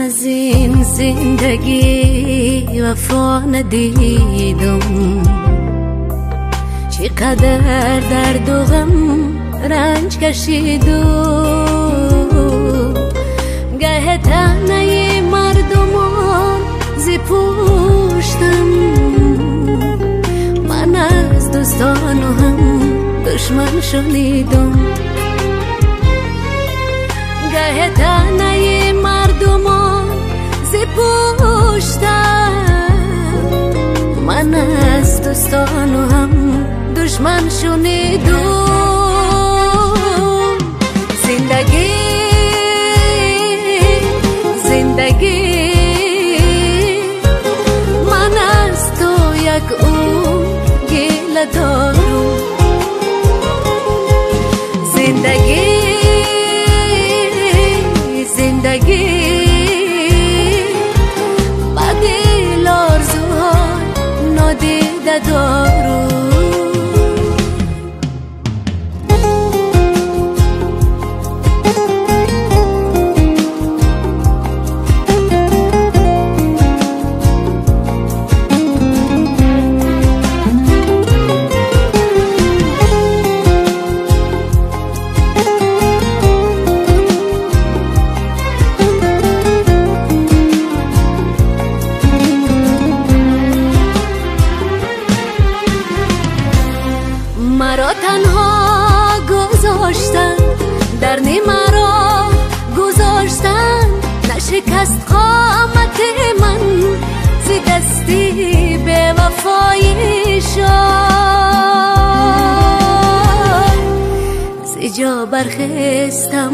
از این زندگی وفا ندیدم، چقدر درد و غم رنج کشیدم. گه تنه مردمان زی پوشتم، من از دوستان و هم دشمن شنیدم. گه تنه مردمان زی پوشتم، من از دوستان و هم دشمن شنیدم. زندگی زندگی من از تو یک اون گله دارم. زندگی زندگی با دل آرزوهای نادیده دارم. مرا تنها گذاشتن، در مرا گذاشتن، نشکست قامت من زی دستی به وفایشان. زی جا برخستم،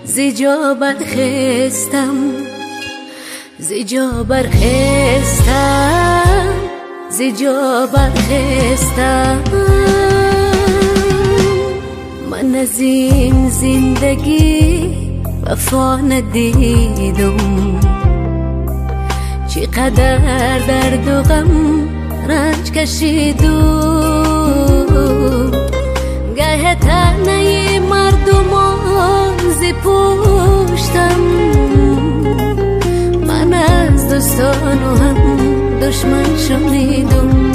زی جا برخستم، زی جا برخستم، زی جا برخستم. من از این زندگی وفا ندیدم، چقدر درد و غم رنج کشیدم. گه تنه مردمان زی پوشتم، من از دوستان و هم دشمن شنیدم.